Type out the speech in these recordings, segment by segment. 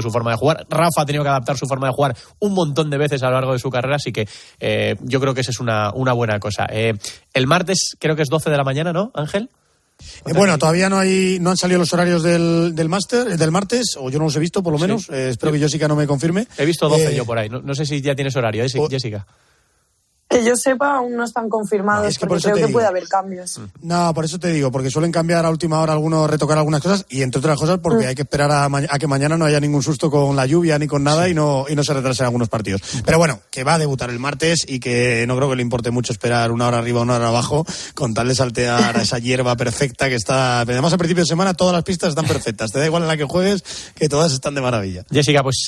su forma de jugar. Rafa ha tenido que adaptar su forma de jugar un montón de veces a lo largo de su carrera, así que yo creo que esa es una buena cosa. El martes creo que es 12 de la mañana, ¿no, Ángel? Bueno, todavía no han salido los horarios del máster, del martes, o yo no los he visto, por lo menos. Sí. Espero que Jessica no me confirme. He visto 12 yo por ahí. No sé si ya tienes horario, Jessica. Que yo sepa, aún no están confirmados, es que porque creo que puede haber cambios. No, por eso te digo, porque suelen cambiar a última hora retocar algunas cosas, y entre otras cosas porque hay que esperar a que mañana no haya ningún susto con la lluvia ni con nada, y no se retrasen algunos partidos. Pero bueno, que va a debutar el martes y que no creo que le importe mucho esperar una hora arriba, una hora abajo, con tal de saltear a esa hierba perfecta que está. Además, a principio de semana todas las pistas están perfectas. Te da igual en la que juegues, que todas están de maravilla. Jessica, pues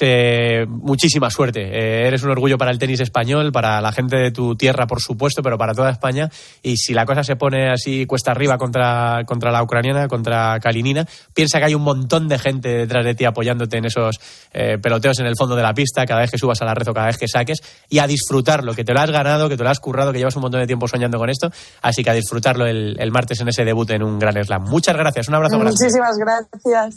muchísima suerte. Eres un orgullo para el tenis español, para la gente de tu tierra, por supuesto, pero para toda España. Y si la cosa se pone así cuesta arriba contra la ucraniana, contra Kalinina, piensa que hay un montón de gente detrás de ti apoyándote en esos peloteos en el fondo de la pista, cada vez que subas a la red o cada vez que saques, y a disfrutarlo, que te lo has ganado, que te lo has currado, que llevas un montón de tiempo soñando con esto, así que a disfrutarlo el martes en ese debut en un Grand Slam. Muchas gracias, un abrazo grande. Muchísimas gracias.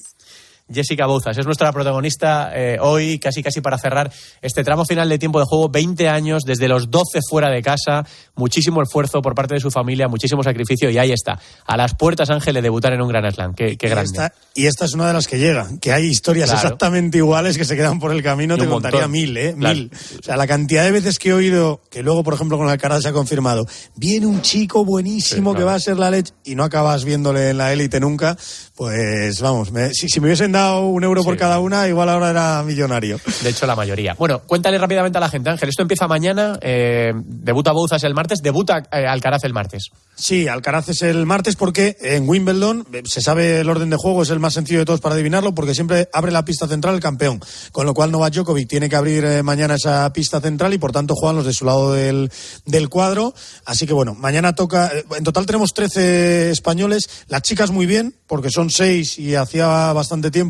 Jessica Bouzas es nuestra protagonista hoy, casi para cerrar este tramo final de tiempo de juego. 20 años, desde los 12 fuera de casa, muchísimo esfuerzo por parte de su familia, muchísimo sacrificio, y ahí está, a las puertas, Ángel, de debutar en un Grand Slam. Qué grande. Y esta es una de las que llega, que hay historias exactamente iguales que se quedan por el camino, te contaría mil. O sea, la cantidad de veces que he oído, que luego, por ejemplo, con Alcaraz se ha confirmado, viene un chico buenísimo que va a ser la leche, y no acabas viéndole en la élite nunca, pues vamos, si me hubiesen dado €1 por cada una, igual ahora era millonario. De hecho, la mayoría. Bueno, cuéntale rápidamente a la gente, Ángel, esto empieza mañana, debuta Bouzas el martes, debuta Alcaraz el martes. Sí, Alcaraz es el martes porque en Wimbledon se sabe el orden de juego, es el más sencillo de todos para adivinarlo, porque siempre abre la pista central el campeón, con lo cual Novak Djokovic tiene que abrir mañana esa pista central y por tanto juegan los de su lado del cuadro. Así que bueno, mañana toca, en total tenemos 13 españoles, las chicas muy bien, porque son 6 y hacía bastante tiempo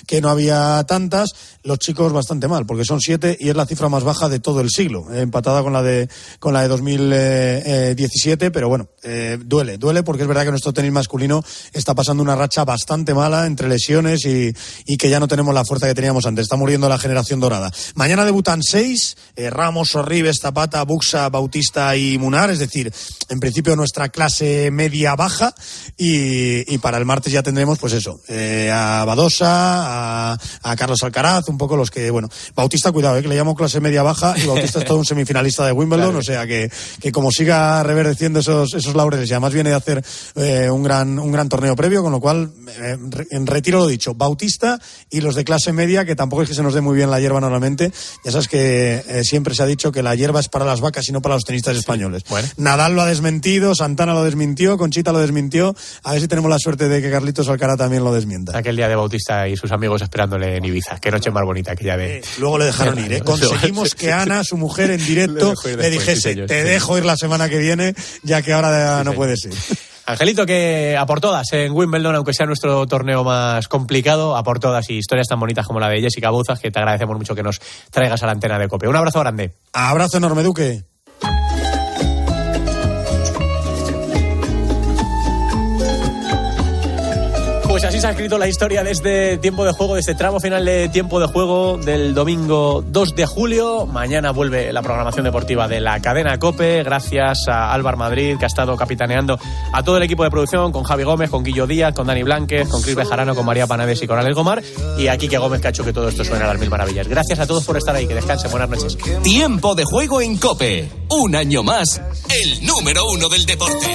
que no había tantas, los chicos bastante mal, porque son 7 y es la cifra más baja de todo el siglo, empatada con la de 2017, pero bueno, duele porque es verdad que nuestro tenis masculino está pasando una racha bastante mala entre lesiones y que ya no tenemos la fuerza que teníamos antes, está muriendo la generación dorada. Mañana debutan 6, Ramos, Sorribes, Zapata, Buxa, Bautista y Munar, es decir, en principio nuestra clase media-baja, y para el martes ya tendremos pues eso, a Badosa, a Carlos Alcaraz, un poco los que, bueno, Bautista, cuidado, que le llamo clase media-baja, y Bautista es todo un semifinalista de Wimbledon, claro. O sea que como siga reverdeciendo esos laureles, y además viene de hacer un gran torneo previo, con lo cual en retiro lo dicho, Bautista y los de clase media, que tampoco es que se nos dé muy bien la hierba normalmente, ya sabes que siempre se ha dicho que la hierba es para las vacas y no para los tenistas españoles. Bueno. Nadal lo ha desmentido, Santana lo desmintió, Conchita lo desmintió, a ver si tenemos la suerte de que Carlitos Alcaraz también lo desmienta. Aquel día de Bautista y sus amigos esperándole en Ibiza, qué noche más bonita aquella de... Luego le dejaron ir, conseguimos que Ana, su mujer, en directo le dijese, te dejo ir la semana que viene, ya que ahora no puedes ir. Angelito, que a por todas en Wimbledon, aunque sea nuestro torneo más complicado, a por todas, y historias tan bonitas como la de Jessica Bouzas, que te agradecemos mucho que nos traigas a la antena de COPE. Un abrazo grande. Abrazo enorme, Duque. Pues así se ha escrito la historia de este tiempo de juego, de este tramo final de tiempo de juego del domingo 2 de julio. Mañana vuelve la programación deportiva de la cadena COPE, gracias a Álvaro Madrid, que ha estado capitaneando a todo el equipo de producción, con Javi Gómez, con Guillo Díaz, con Dani Blánquez, con Cris Bejarano, con María Panades y con Alex Gomar, y a Quique Gómez, que ha hecho que todo esto suene a las mil maravillas. Gracias a todos por estar ahí, que descansen, buenas noches. Tiempo de juego en COPE, un año más, el número 1 del deporte.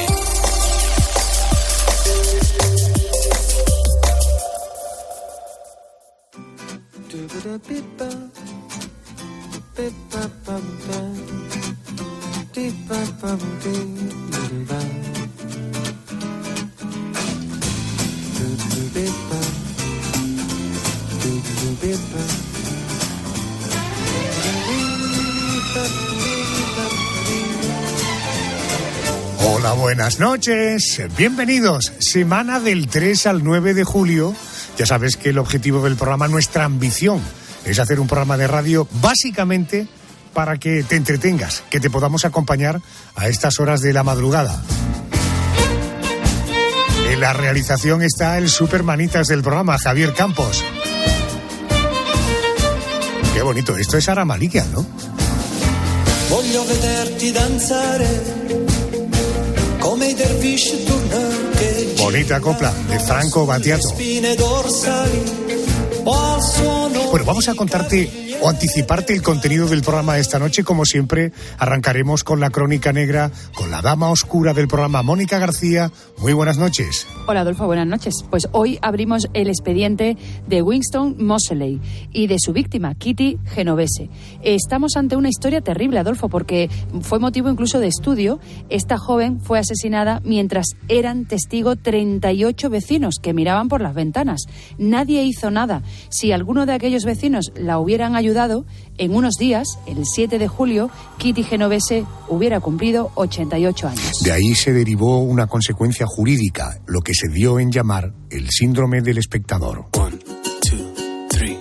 Hola, buenas noches. Bienvenidos. Semana del 3 al 9 de julio. Ya sabes que el objetivo del programa, nuestra ambición, es hacer un programa de radio básicamente para que te entretengas, que te podamos acompañar a estas horas de la madrugada. En la realización está el supermanitas del programa, Javier Campos. bonito. Esto es Sara Malikian, ¿no? Voglio vederti danzare come i dervish turner che bonita copla de Franco Battiato. Bueno, vamos a contarte o anticiparte el contenido del programa de esta noche. Como siempre, arrancaremos con la crónica negra, con la dama oscura del programa, Mónica García. Muy buenas noches. Hola, Adolfo, buenas noches. Pues hoy abrimos el expediente de Winston Moseley y de su víctima, Kitty Genovese. Estamos ante una historia terrible, Adolfo, porque fue motivo incluso de estudio. Esta joven fue asesinada mientras eran testigo 38 vecinos que miraban por las ventanas. Nadie hizo nada. Si alguno de aquellos vecinos la hubieran ayudado, en unos días, el 7 de julio, Kitty Genovese hubiera cumplido 88 años. De ahí se derivó una consecuencia jurídica, lo que se dio en llamar el síndrome del espectador. 1, 2, 3.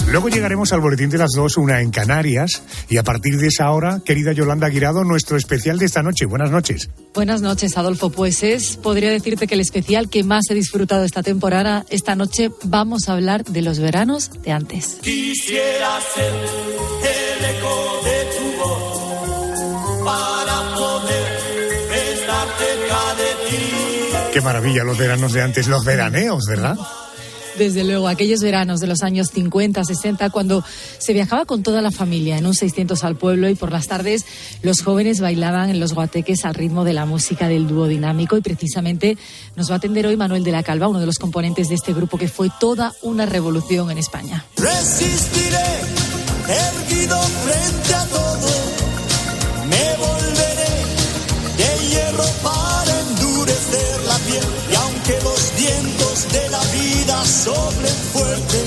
Luego llegaremos al boletín de las 2, 1 en Canarias, y a partir de esa hora, querida Yolanda Guirado, nuestro especial de esta noche. Buenas noches. Buenas noches, Adolfo. Pues podría decirte que el especial que más he disfrutado esta temporada. Esta noche vamos a hablar de los veranos de antes. Quisiera ser el eco de tu voz para poder estar cerca de ti. Qué maravilla los veranos de antes, los veraneos, ¿verdad? Desde luego, aquellos veranos de los años 50, 60, cuando se viajaba con toda la familia en un 600 al pueblo y por las tardes los jóvenes bailaban en los guateques al ritmo de la música del dúo dinámico. Y precisamente nos va a atender hoy Manuel de la Calva, uno de los componentes de este grupo que fue toda una revolución en España. Resistiré, erguido frente a todo, me volveré de hierro para endurecer la piel. Y aunque los vientos de la vida soplen fuerte,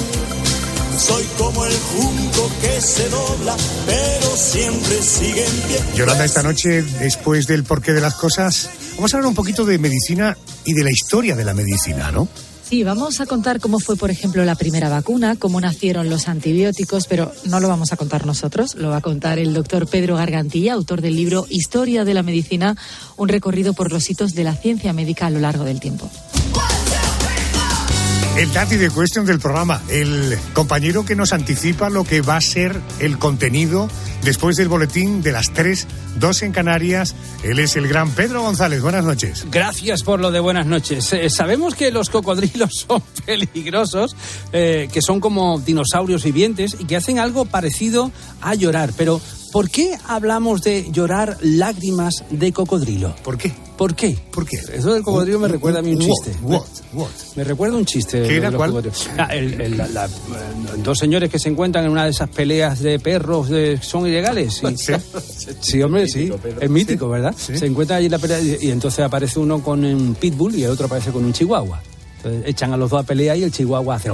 soy como el junco que se dobla, pero siempre sigue en pie. Yolanda, esta noche, después del porqué de las cosas, vamos a hablar un poquito de medicina y de la historia de la medicina, ¿no? Sí, vamos a contar cómo fue, por ejemplo, la primera vacuna, cómo nacieron los antibióticos, pero no lo vamos a contar nosotros, lo va a contar el doctor Pedro Gargantilla, autor del libro Historia de la Medicina, un recorrido por los hitos de la ciencia médica a lo largo del tiempo. El Daddy de Question del programa, el compañero que nos anticipa lo que va a ser el contenido después del boletín de las 3, 2 en Canarias. Él es el gran Pedro González. Buenas noches. Gracias por lo de buenas noches. Sabemos que los cocodrilos son peligrosos, que son como dinosaurios vivientes y que hacen algo parecido a llorar, pero ¿por qué hablamos de llorar lágrimas de cocodrilo? ¿Por qué? ¿Por qué? ¿Por qué? Eso del cocodrilo me recuerda a mí un chiste. What? Me recuerda un chiste. ¿Qué era? ¿Cuál? Dos señores que se encuentran en una de esas peleas de perros son ilegales. Sí, hombre, sí. Es mítico, ¿verdad? Sí. Se encuentran allí en la pelea y entonces aparece uno con un pitbull y el otro aparece con un chihuahua. Entonces echan a los dos a pelear y el chihuahua hace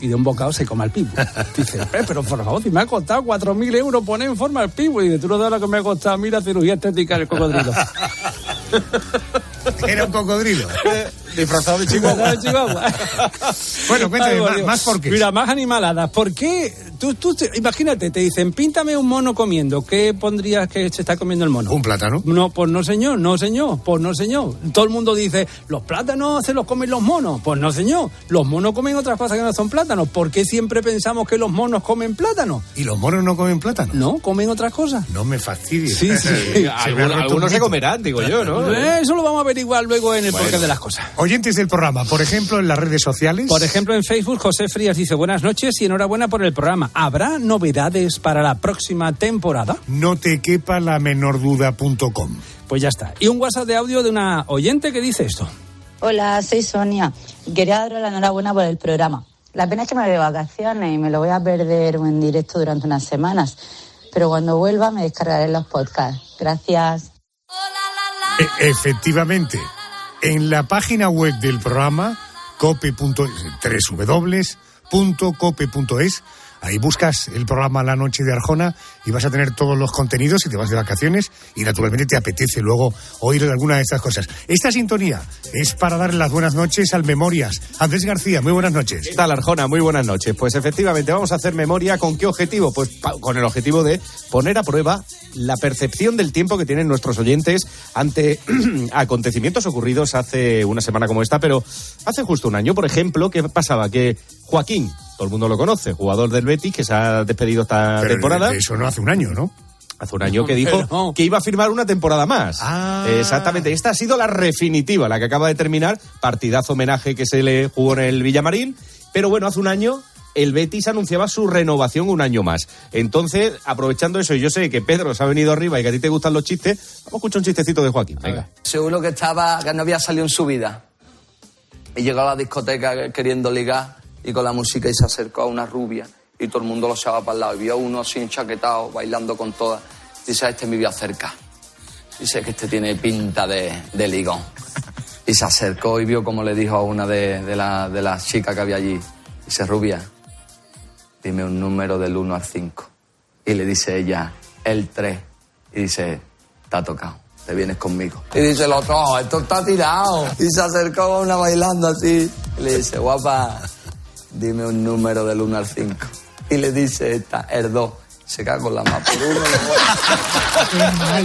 y de un bocado se come al pitbull. Dice, pero por favor, si me ha costado 4.000 euros poner en forma al pitbull. Y dice, tú no sabes lo que me ha costado, mira, cirugía estética del cocodrilo. Era un cocodrilo. Disfrazado de chihuahua. Bueno, cuéntame, más por qué. Mira, más animaladas. ¿Por qué? Tú imagínate, te dicen, píntame un mono comiendo. ¿Qué pondrías que se está comiendo el mono? ¿Un plátano? No, pues no señor. Pues no señor. Todo el mundo dice, los plátanos se los comen los monos. Pues no señor. Los monos comen otras cosas que no son plátanos. ¿Por qué siempre pensamos que los monos comen plátano? ¿Y los monos no comen plátano? No, comen otras cosas. No me fastidies. Sí. Algunos se comerán, digo yo, ¿no? Eso lo vamos a averiguar luego en el porqué de las cosas. Oyentes del programa, por ejemplo, en las redes sociales. Por ejemplo, en Facebook, José Frías dice, buenas noches y enhorabuena por el programa. ¿Habrá novedades para la próxima temporada? No te quepa la menor duda.com. Pues ya está. Y un WhatsApp de audio de una oyente que dice esto. Hola, soy Sonia. Quería daros la enhorabuena por el programa. La pena es que me voy de vacaciones y me lo voy a perder en directo durante unas semanas. Pero cuando vuelva me descargaré los podcasts. Gracias. Efectivamente. En la página web del programa, www.cope.es, ahí buscas el programa La Noche de Arjona y vas a tener todos los contenidos si te vas de vacaciones y naturalmente te apetece luego oír alguna de estas cosas. Esta sintonía es para darle las buenas noches al Memorias. Andrés García, muy buenas noches. ¿Qué tal, Arjona? Muy buenas noches. Pues efectivamente vamos a hacer memoria. ¿Con qué objetivo? Pues con el objetivo de poner a prueba la percepción del tiempo que tienen nuestros oyentes ante acontecimientos ocurridos hace una semana como esta, pero hace justo un año. Por ejemplo, ¿qué pasaba? Que Joaquín todo el mundo lo conoce, jugador del Betis que se ha despedido esta temporada. Eso no hace un año, ¿no? Hace un año que dijo que iba a firmar una temporada más. Exactamente, esta ha sido la definitiva, la que acaba de terminar, partidazo homenaje que se le jugó en el Villamarín, pero bueno, hace un año el Betis anunciaba su renovación un año más. Entonces, aprovechando eso, y yo sé que Pedro se ha venido arriba y que a ti te gustan los chistes, vamos a escuchar un chistecito de Joaquín, venga. Seguro que no había salido en su vida. Y llegó a la discoteca queriendo ligar y con la música y se acercó a una rubia y todo el mundo lo echaba para el lado y vio a uno así enchaquetado bailando con todas. Dice, a este me voy a acercar. Dice que este tiene pinta de ligón. Y se acercó y vio como le dijo a una de las chicas que había allí. Dice, rubia, dime un número del 1 al 5. Y le dice ella, el 3. Y dice, te ha tocado, te vienes conmigo. Y dice el otro, esto está tirado. Y se acercó a una bailando así. Y le dice, guapa, dime un número del 1 al 5. Y le dice esta, el 2. Se caga con la más por uno.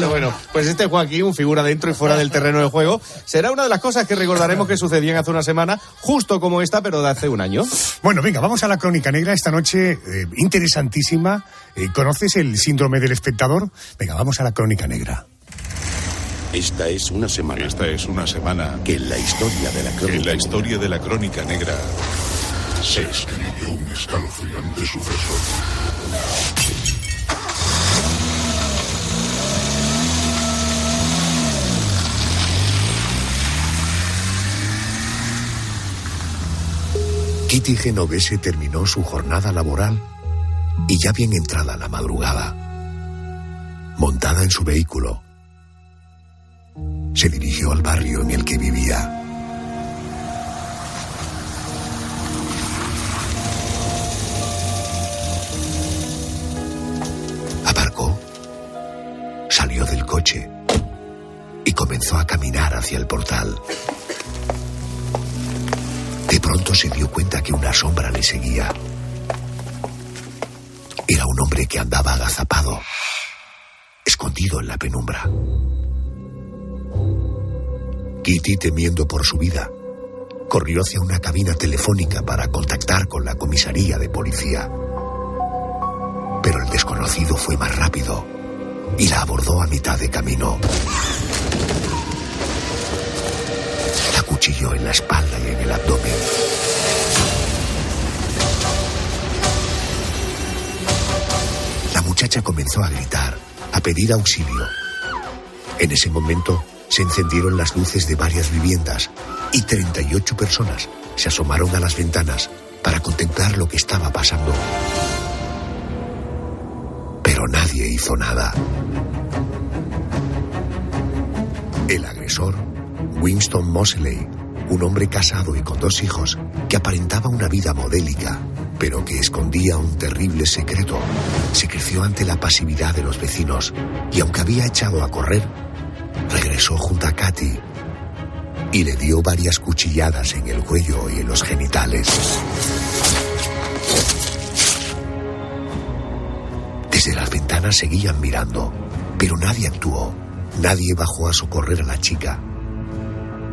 Bueno, pues este Joaquín, figura dentro y fuera del terreno de juego, será una de las cosas que recordaremos que sucedían hace una semana, justo como esta, pero de hace un año. Bueno, venga, vamos a la crónica negra esta noche, interesantísima. ¿Conoces el síndrome del espectador? Venga, vamos a la crónica negra. Esta es una semana que en la historia de la crónica negra se escribió un escalofriante suceso. Kitty Genovese terminó su jornada laboral y ya bien entrada la madrugada, montada en su vehículo, se dirigió al barrio en el que vivía. Aparcó, salió del coche y comenzó a caminar hacia el portal. De pronto se dio cuenta que una sombra le seguía. Era un hombre que andaba agazapado, escondido en la penumbra. Kitty, temiendo por su vida, corrió hacia una cabina telefónica para contactar con la comisaría de policía. Pero el desconocido fue más rápido y la abordó a mitad de camino. La cuchilló en la espalda y en el abdomen. La muchacha comenzó a gritar, a pedir auxilio. En ese momento se encendieron las luces de varias viviendas y 38 personas se asomaron a las ventanas para contemplar lo que estaba pasando. Pero nadie hizo nada. El agresor, Winston Moseley, un hombre casado y con 2 hijos, que aparentaba una vida modélica, pero que escondía un terrible secreto, se creció ante la pasividad de los vecinos y aunque había echado a correr, regresó junto a Katy y le dio varias cuchilladas en el cuello y en los genitales. Desde las ventanas seguían mirando, pero nadie actuó. Nadie bajó a socorrer a la chica.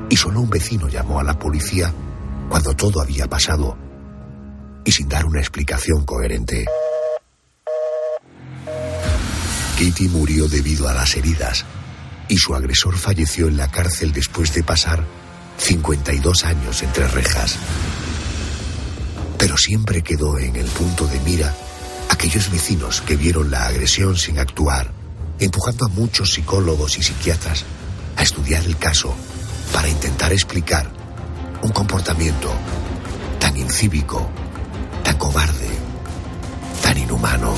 Y solo un vecino llamó a la policía cuando todo había pasado y sin dar una explicación coherente. Kitty murió debido a las heridas y su agresor falleció en la cárcel después de pasar 52 años entre rejas. Pero siempre quedó en el punto de mira aquellos vecinos que vieron la agresión sin actuar, empujando a muchos psicólogos y psiquiatras a estudiar el caso para intentar explicar un comportamiento tan incívico, tan cobarde, tan inhumano.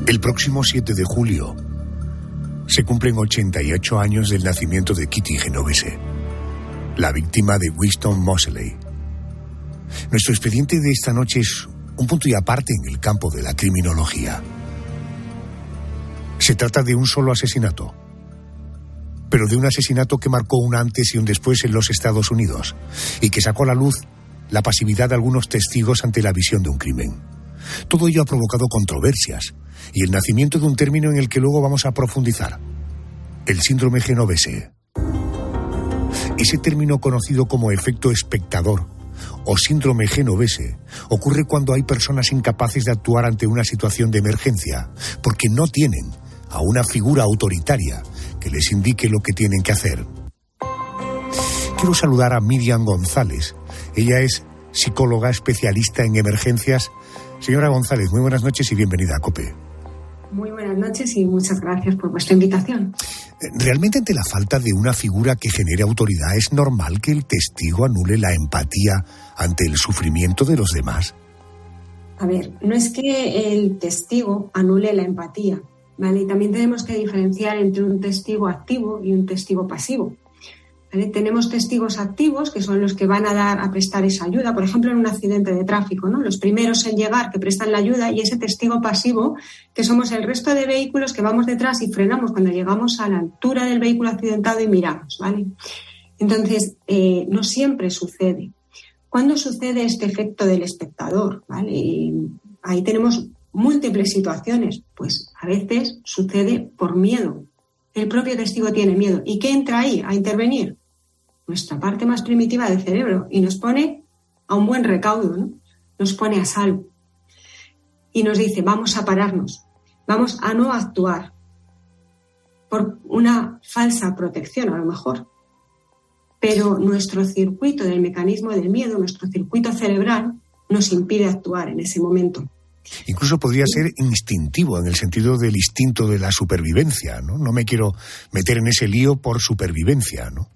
El próximo 7 de julio se cumplen 88 años del nacimiento de Kitty Genovese, la víctima de Winston Moseley. Nuestro expediente de esta noche es un punto y aparte en el campo de la criminología. Se trata de un solo asesinato, pero de un asesinato que marcó un antes y un después en los Estados Unidos y que sacó a la luz la pasividad de algunos testigos ante la visión de un crimen. Todo ello ha provocado controversias y el nacimiento de un término en el que luego vamos a profundizar: el síndrome genovese. Ese término conocido como efecto espectador o síndrome genovese ocurre cuando hay personas incapaces de actuar ante una situación de emergencia porque no tienen a una figura autoritaria que les indique lo que tienen que hacer. Quiero saludar a Miriam González. Ella es psicóloga especialista en emergencias. Señora González, muy buenas noches y bienvenida a COPE. Muy buenas noches y muchas gracias por vuestra invitación. ¿Realmente ante la falta de una figura que genere autoridad es normal que el testigo anule la empatía ante el sufrimiento de los demás? A ver, no es que el testigo anule la empatía, ¿vale? Y también tenemos que diferenciar entre un testigo activo y un testigo pasivo. ¿Vale? Tenemos testigos activos, que son los que van a prestar esa ayuda, por ejemplo, en un accidente de tráfico, ¿no? Los primeros en llegar que prestan la ayuda, y ese testigo pasivo, que somos el resto de vehículos que vamos detrás y frenamos cuando llegamos a la altura del vehículo accidentado y miramos, ¿vale? Entonces, no siempre sucede. ¿Cuándo sucede este efecto del espectador? ¿Vale? Y ahí tenemos múltiples situaciones. Pues a veces sucede por miedo. El propio testigo tiene miedo. ¿Y qué entra ahí a intervenir? Nuestra parte más primitiva del cerebro, y nos pone a un buen recaudo, ¿no? Nos pone a salvo. Y nos dice, vamos a pararnos, vamos a no actuar por una falsa protección, a lo mejor. Pero nuestro circuito del mecanismo del miedo, nuestro circuito cerebral, nos impide actuar en ese momento. Incluso podría ser instintivo, en el sentido del instinto de la supervivencia, ¿no? No me quiero meter en ese lío por supervivencia, ¿no?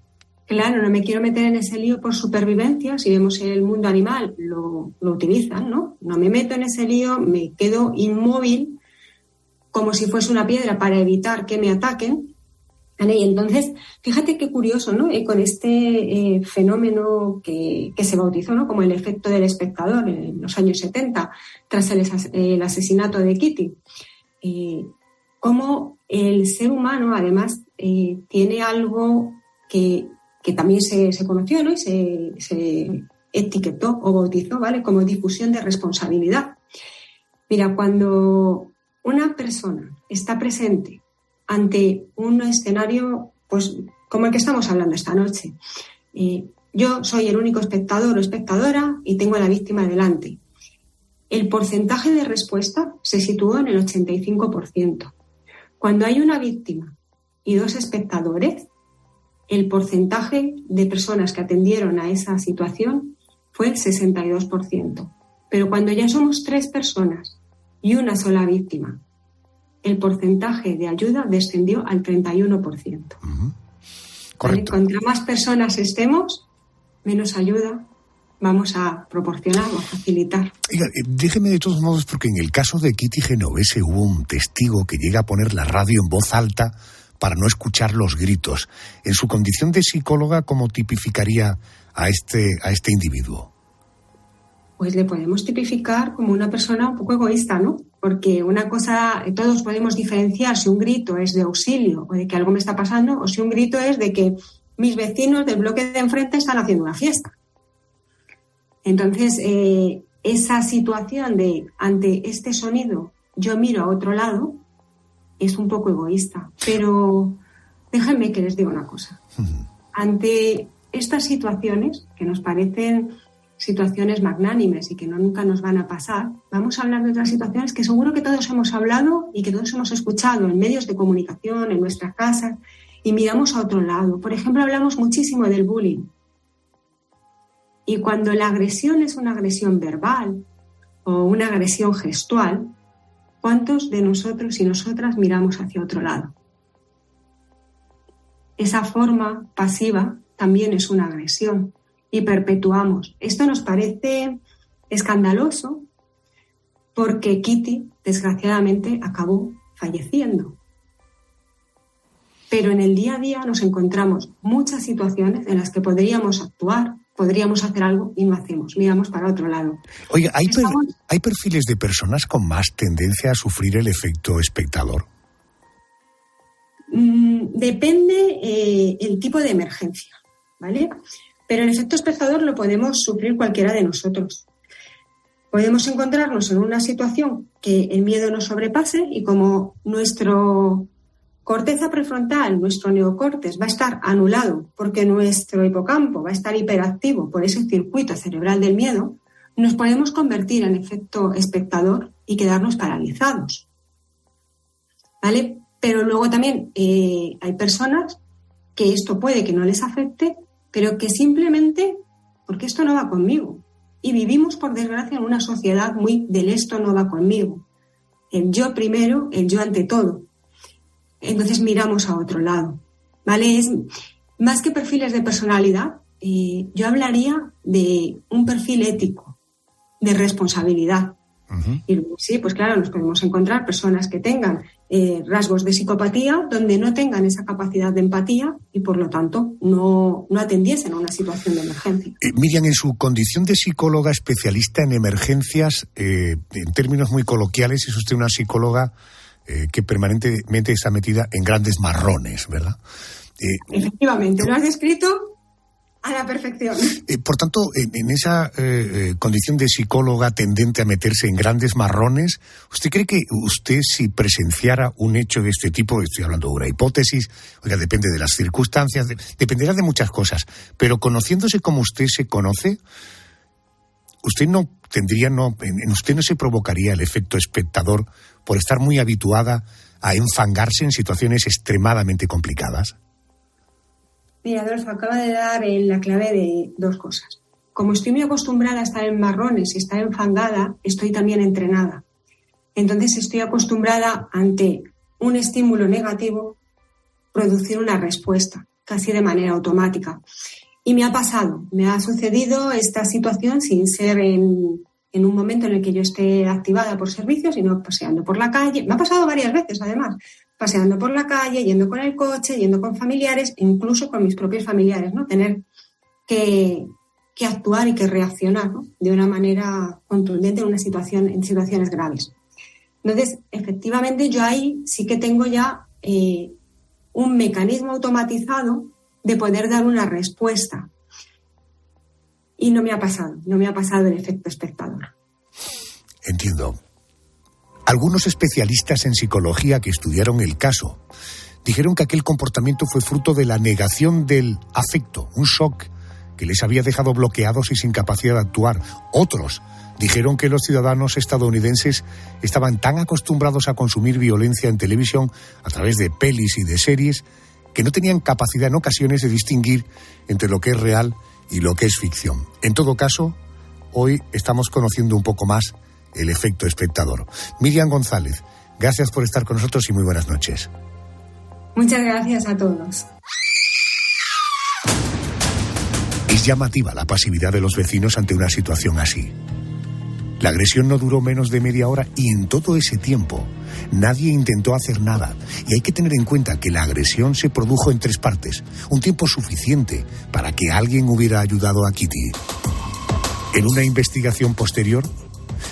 Claro, no me quiero meter en ese lío por supervivencia. Si vemos el mundo animal, lo utilizan, ¿no? No me meto en ese lío, me quedo inmóvil, como si fuese una piedra, para evitar que me ataquen. ¿Vale? Y entonces, fíjate qué curioso, ¿no? Con este fenómeno que se bautizó, ¿no?, como el efecto del espectador en los años 70, tras el asesinato de Kitty. Cómo el ser humano, además, tiene algo que también se conoció, ¿no?, y se etiquetó o bautizó, ¿vale?, como difusión de responsabilidad. Mira, cuando una persona está presente ante un escenario, pues, como el que estamos hablando esta noche. Yo soy el único espectador o espectadora y tengo a la víctima delante. El porcentaje de respuesta se situó en el 85%. Cuando hay una víctima y dos espectadores, el porcentaje de personas que atendieron a esa situación fue el 62%. Pero cuando ya somos 3 personas y una sola víctima, el porcentaje de ayuda descendió al 31%. Correcto. ¿Vale? Contra más personas estemos, menos ayuda vamos a proporcionar o a facilitar. Oiga, déjeme de todos modos, porque en el caso de Kitty Genovese hubo un testigo que llega a poner la radio en voz alta para no escuchar los gritos. En su condición de psicóloga, ¿cómo tipificaría a este individuo? Pues le podemos tipificar como una persona un poco egoísta, ¿no? Porque una cosa, todos podemos diferenciar si un grito es de auxilio o de que algo me está pasando, o si un grito es de que mis vecinos del bloque de enfrente están haciendo una fiesta. Entonces, esa situación de, ante este sonido, yo miro a otro lado, es un poco egoísta. Pero déjenme que les diga una cosa. Ante estas situaciones, que nos parecen situaciones magnánimes y que nunca nos van a pasar, vamos a hablar de otras situaciones que seguro que todos hemos hablado y que todos hemos escuchado en medios de comunicación, en nuestras casas, y miramos a otro lado. Por ejemplo, hablamos muchísimo del bullying. Y cuando la agresión es una agresión verbal o una agresión gestual, ¿cuántos de nosotros y nosotras miramos hacia otro lado? Esa forma pasiva también es una agresión. Y perpetuamos. Esto nos parece escandaloso porque Kitty, desgraciadamente, acabó falleciendo. Pero en el día a día nos encontramos muchas situaciones en las que podríamos actuar, podríamos hacer algo y no hacemos. Miramos para otro lado. Oiga, ¿hay perfiles de personas con más tendencia a sufrir el efecto espectador? Depende el tipo de emergencia, ¿vale? Pero el efecto espectador lo podemos sufrir cualquiera de nosotros. Podemos encontrarnos en una situación que el miedo nos sobrepase y como corteza prefrontal, nuestro neocórtex, va a estar anulado porque nuestro hipocampo va a estar hiperactivo por ese circuito cerebral del miedo, nos podemos convertir en efecto espectador y quedarnos paralizados. ¿Vale? Pero luego también hay personas que esto puede que no les afecte, pero que simplemente, porque esto no va conmigo. Y vivimos, por desgracia, en una sociedad muy del esto no va conmigo. El yo primero, el yo ante todo. Entonces miramos a otro lado. ¿Vale? Es más que perfiles de personalidad, yo hablaría de un perfil ético, de responsabilidad. Y luego, sí, pues claro, nos podemos encontrar personas que tengan rasgos de psicopatía donde no tengan esa capacidad de empatía y por lo tanto no atendiesen a una situación de emergencia. Miriam, en su condición de psicóloga especialista en emergencias, en términos muy coloquiales, es usted una psicóloga que permanentemente está metida en grandes marrones, ¿verdad? Efectivamente, lo has descrito a la perfección. Por tanto, en esa condición de psicóloga tendente a meterse en grandes marrones, ¿usted cree que usted, si presenciara un hecho de este tipo, estoy hablando de una hipótesis, oiga, depende de las circunstancias, dependerá de muchas cosas, pero conociéndose como usted se conoce, usted no tendría, en usted no se provocaría el efecto espectador por estar muy habituada a enfangarse en situaciones extremadamente complicadas? Mira, Adolfo, acaba de dar en la clave de dos cosas. Como estoy muy acostumbrada a estar en marrones y estar enfangada, estoy también entrenada. Entonces estoy acostumbrada ante un estímulo negativo producir una respuesta, casi de manera automática. Y me ha pasado, me ha sucedido esta situación sin ser en un momento en el que yo esté activada por servicios, sino paseando por la calle. Me ha pasado varias veces, además. Paseando por la calle, yendo con el coche, yendo con familiares, incluso con mis propios familiares, ¿no? Tener que actuar y que reaccionar, ¿no? De una manera contundente en situaciones graves. Entonces, efectivamente, yo ahí sí que tengo ya un mecanismo automatizado de poder dar una respuesta. Y no me ha pasado el efecto espectador. Entiendo. Algunos especialistas en psicología que estudiaron el caso dijeron que aquel comportamiento fue fruto de la negación del afecto, un shock que les había dejado bloqueados y sin capacidad de actuar. Otros dijeron que los ciudadanos estadounidenses estaban tan acostumbrados a consumir violencia en televisión a través de pelis y de series que no tenían capacidad en ocasiones de distinguir entre lo que es real y lo que es ficción. En todo caso, hoy estamos conociendo un poco más el efecto espectador. Miriam González, gracias por estar con nosotros y muy buenas noches. Muchas gracias a todos. Es llamativa la pasividad de los vecinos ante una situación así. La agresión no duró menos de media hora y en todo ese tiempo nadie intentó hacer nada. Y hay que tener en cuenta que la agresión se produjo en 3 partes, un tiempo suficiente para que alguien hubiera ayudado a Kitty. En una investigación posterior,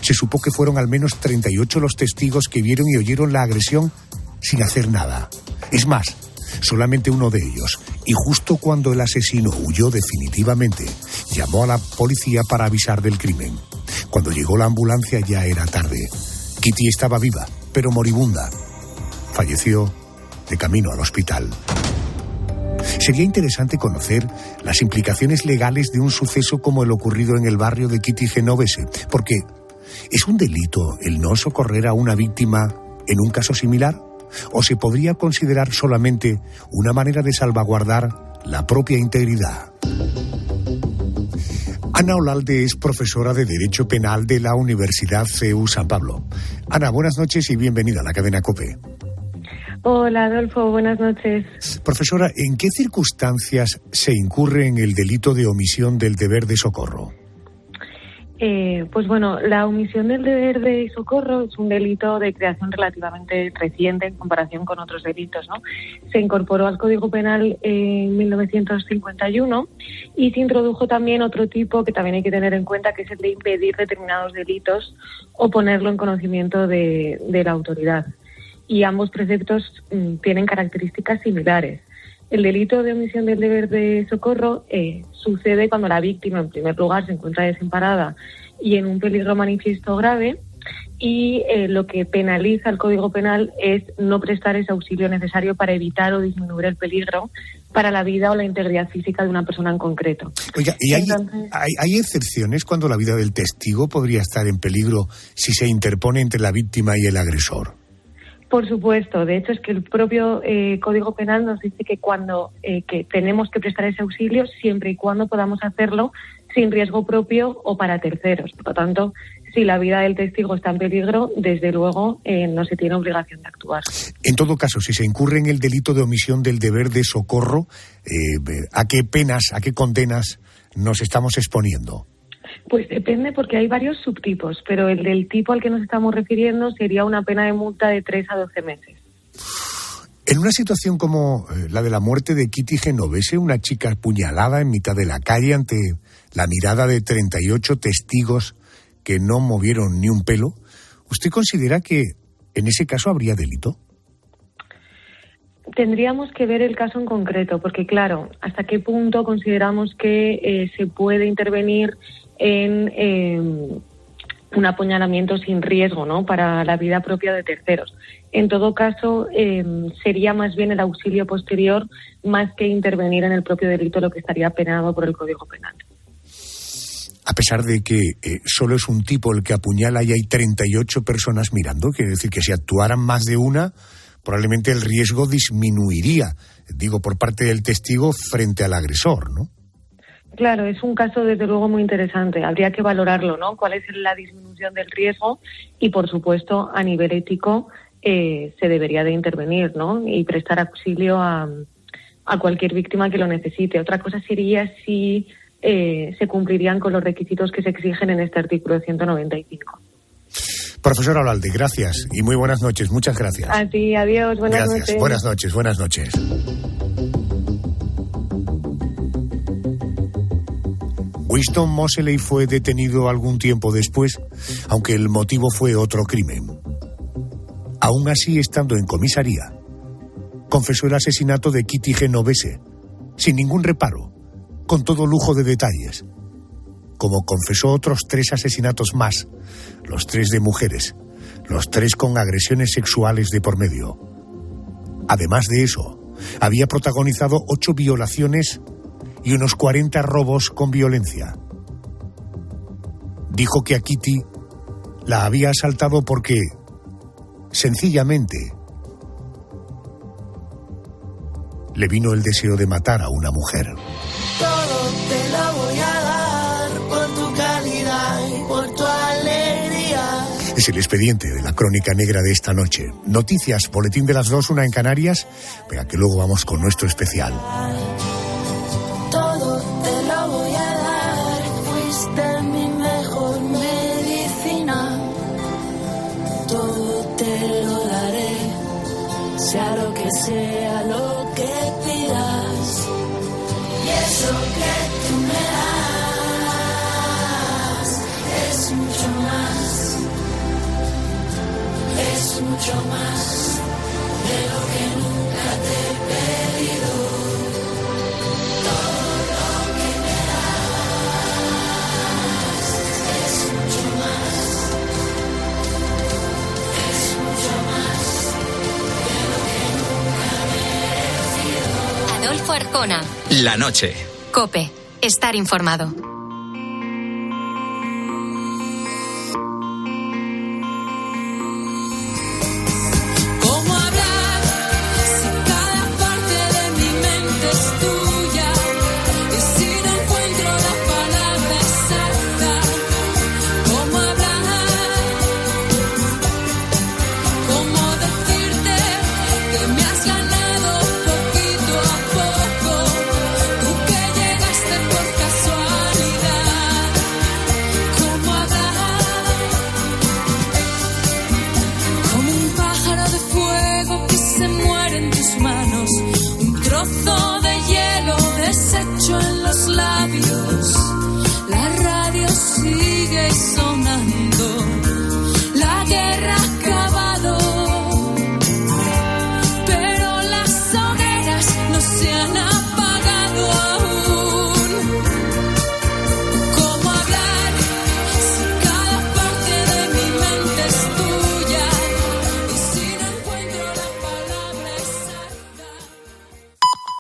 se supo que fueron al menos 38 los testigos que vieron y oyeron la agresión sin hacer nada. Es más, solamente uno de ellos, y justo cuando el asesino huyó definitivamente, llamó a la policía para avisar del crimen. Cuando llegó la ambulancia ya era tarde. Kitty estaba viva, pero moribunda. Falleció de camino al hospital. Sería interesante conocer las implicaciones legales de un suceso como el ocurrido en el barrio de Kitty Genovese, porque ¿es un delito el no socorrer a una víctima en un caso similar? ¿O se podría considerar solamente una manera de salvaguardar la propia integridad? Ana Olalde es profesora de Derecho Penal de la Universidad CEU San Pablo. Ana, buenas noches y bienvenida a la cadena COPE. Hola, Adolfo, buenas noches. Profesora, ¿en qué circunstancias se incurre en el delito de omisión del deber de socorro? Pues bueno, la omisión del deber de socorro es un delito de creación relativamente reciente en comparación con otros delitos, ¿no? Se incorporó al Código Penal en 1951 y se introdujo también otro tipo que también hay que tener en cuenta, que es el de impedir determinados delitos o ponerlo en conocimiento de la autoridad. Y ambos preceptos tienen características similares. El delito de omisión del deber de socorro sucede cuando la víctima, en primer lugar, se encuentra desamparada y en un peligro manifiesto grave, y lo que penaliza el Código Penal es no prestar ese auxilio necesario para evitar o disminuir el peligro para la vida o la integridad física de una persona en concreto. Oiga, ¿y hay excepciones cuando la vida del testigo podría estar en peligro si se interpone entre la víctima y el agresor? Por supuesto, de hecho es que el propio Código Penal nos dice que cuando que tenemos que prestar ese auxilio siempre y cuando podamos hacerlo sin riesgo propio o para terceros. Por lo tanto, si la vida del testigo está en peligro, desde luego no se tiene obligación de actuar. En todo caso, si se incurre en el delito de omisión del deber de socorro, ¿a qué penas, a qué condenas nos estamos exponiendo? Pues depende, porque hay varios subtipos, pero el del tipo al que nos estamos refiriendo sería una pena de multa de 3 a 12 meses. En una situación como la de la muerte de Kitty Genovese, una chica apuñalada en mitad de la calle ante la mirada de 38 testigos que no movieron ni un pelo, ¿usted considera que en ese caso habría delito? Tendríamos que ver el caso en concreto, porque claro, hasta qué punto consideramos que se puede intervenir en un apuñalamiento sin riesgo, ¿no?, para la vida propia de terceros. En todo caso, sería más bien el auxilio posterior más que intervenir en el propio delito, lo que estaría penado por el Código Penal. A pesar de que solo es un tipo el que apuñala y hay 38 personas mirando, quiere decir que si actuaran más de una, probablemente el riesgo disminuiría, digo, por parte del testigo frente al agresor, ¿no? Claro, es un caso desde luego muy interesante. Habría que valorarlo, ¿no? ¿Cuál es la disminución del riesgo? Y, por supuesto, a nivel ético se debería de intervenir, ¿no? Y prestar auxilio a cualquier víctima que lo necesite. Otra cosa sería si se cumplirían con los requisitos que se exigen en este artículo 195. Profesora Olalde, gracias y muy buenas noches. Muchas gracias. A ti, adiós, buenas noches. Buenas noches, buenas noches. Winston Moseley fue detenido algún tiempo después, aunque el motivo fue otro crimen. Aún así, estando en comisaría, confesó el asesinato de Kitty Genovese, sin ningún reparo, con todo lujo de detalles, como confesó otros 3 asesinatos más, los 3 de mujeres, los 3 con agresiones sexuales de por medio. Además de eso, había protagonizado 8 violaciones y unos 40 robos con violencia. Dijo que a Kitty la había asaltado porque, sencillamente, le vino el deseo de matar a una mujer. Todo te lo voy a dar por tu calidad y por tu alegría. Es el expediente de la crónica negra de esta noche. Noticias, boletín de las 2, 1 en Canarias. Venga, que luego vamos con nuestro especial. Todo te lo voy a dar, fuiste mi mejor medicina. Todo te lo daré, sea lo que sea lo que pidas. Y eso que tú me das es mucho más, es mucho más de lo que nunca te he pedido. Todo lo que me das es mucho más, es mucho más de lo que nunca me he merecido. Adolfo Arjona. La noche. COPE. Estar informado. ¿Cómo hablar si cada parte de mi mente es tuya? Y si no encuentro la palabra exacta, ¿cómo hablar? ¿Cómo decirte que me has ganado poquito a poco? Tú que llegaste por casualidad. ¿Cómo hablar? Como un pájaro de fuego que se muere en tus manos, un trozo